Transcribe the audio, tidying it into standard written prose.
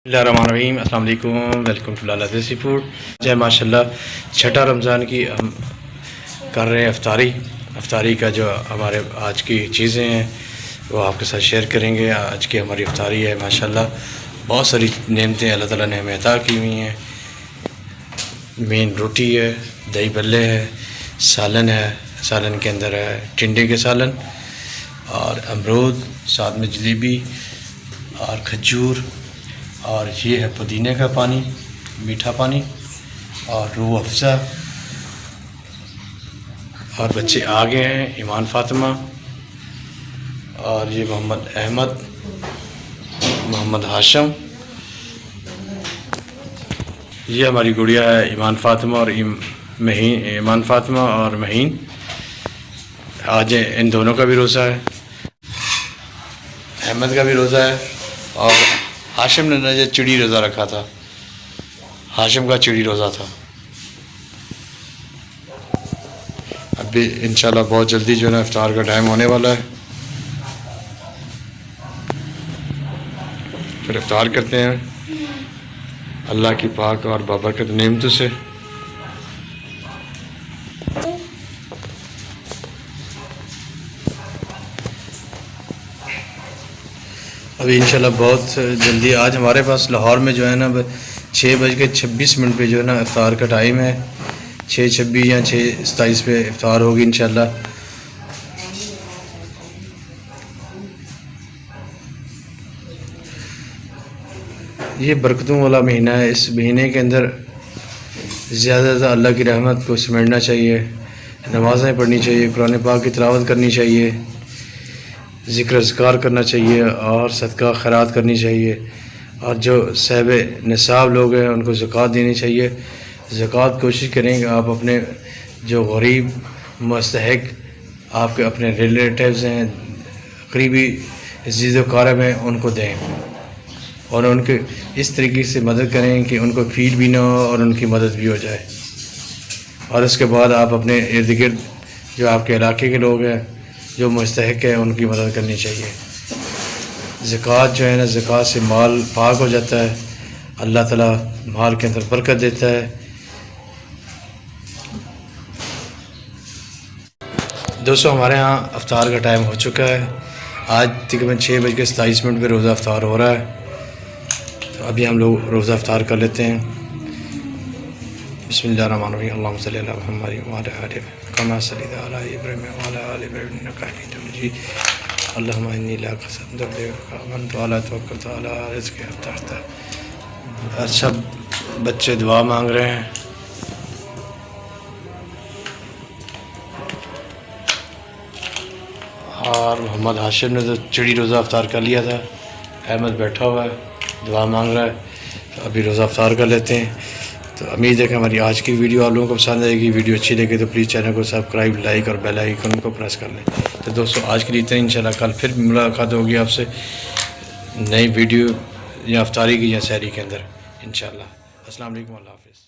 Bismillahirrahmanirrahim. अस्सलाम वालेकुम, welcome to लाला देसी फूड। जय माशाल्लाह, छठा रमज़ान की हम कर रहे हैं अफ्तारी का जो हमारे आज की चीज़ें हैं वो आपके साथ शेयर करेंगे। आज की हमारी अफ्तारी है माशाल्लाह, बहुत सारी नेमतें अल्लाह ताला ने हमें अता की हुई हैं। मेन रोटी है, दही भल्ले है, सालन है, सालन के अंदर है टिंडे के सालन और अमरूद, साथ में जलेबी और खजूर, और ये है पुदीने का पानी, मीठा पानी और रूह अफ़ज़ा। और बच्चे आ गए हैं, ईमान फ़ातिमा और ये मोहम्मद अहमद, मोहम्मद हाशम। ये हमारी गुड़िया है ईमान फ़ातिमा और ईमान फ़ातिमा और महीन। आज इन दोनों का भी रोज़ा है, अहमद का भी रोज़ा है और हाशिम ने चिड़ी रोज़ा रखा था, हाशिम का चिड़ी रोज़ा था। अभी इंशाल्लाह बहुत जल्दी जो है ना इफ्तार का टाइम होने वाला है, फिर इफ्तार करते हैं अल्लाह की पाक और बाबरकत नेमतों से। अभी इंशाल्लाह बहुत जल्दी, आज हमारे पास लाहौर में जो है ना 6:26 पे जो है ना इफ्तार का टाइम है। 6:26 या 6:27 पे इफ्तार होगी इंशाल्लाह। ये बरकतों वाला महीना है, इस महीने के अंदर ज़्यादा से ज़्यादा अल्लाह की रहमत को समेटना चाहिए, नमाज़ें पढ़नी चाहिए, कुरान पाक की तिलावत करनी चाहिए, ज़िक्र अज़कार करना चाहिए और सदका खैरात करनी चाहिए। और जो साहिब निसाब लोग हैं उनको ज़कात देनी चाहिए। ज़कात कोशिश करें कि आप अपने जो गरीब मुस्तहिक आपके अपने रिलेटिव्स हैं, करीबी अज़ीज़ व क़ारिब हैं, उनको दें और उनके इस तरीके से मदद करें कि उनको फील भी ना हो और उनकी मदद भी हो जाए। और उसके बाद आप अपने इर्द गिर्द जो आपके इलाके के लोग हैं जो मुस्तहिक है उनकी मदद करनी चाहिए। ज़कात जो है ना, ज़कात से माल पाक हो जाता है, अल्लाह ताला माल के अंदर बरकत देता है। दोस्तों, हमारे यहाँ अफ्तार का टाइम हो चुका है। आज तकरीबन 6:27 पे रोज़ा अफ्तार हो रहा है, तो अभी हम लोग रोज़ा अफ्तार कर लेते हैं। बिस्मिल्लाहिर्रहमानिर्रहीम, अल्लाहुम्मा सल्ली अला मुहम्मद व अला आलि कमा सल्लैता अला इब्राहीम व अला आलि इब्राहीम इन्नका हमीदुम मजीद। अल्लाहुम्मा इन्नी ला क़समतु बिका अला तवक्कलतु अला रिज़्क़ि अफ़्तारता। अच्छा, बच्चे दुआ मांग रहे हैं। और मोहम्मद हाशिम ने तो चिड़ी रोज़ा अफ्तार कर लिया था। अहमद बैठा हुआ है, दुआ मांग रहा है, तो अभी रोज़ा अफ्तार कर लेते हैं। तो उम्मीद है कि हमारी आज की वीडियो आप लोगों को पसंद आएगी। वीडियो अच्छी लगे तो प्लीज़ चैनल को सब्सक्राइब, लाइक और बेल आइकन को प्रेस कर लें। तो दोस्तों, आज के लिए इतना, इंशाल्लाह कल फिर मुलाकात होगी आपसे नई वीडियो या अफ्तारी की या सहरी के अंदर इंशाल्लाह। अस्सलाम वालेकुम, अल्लाह हाफ़िज़।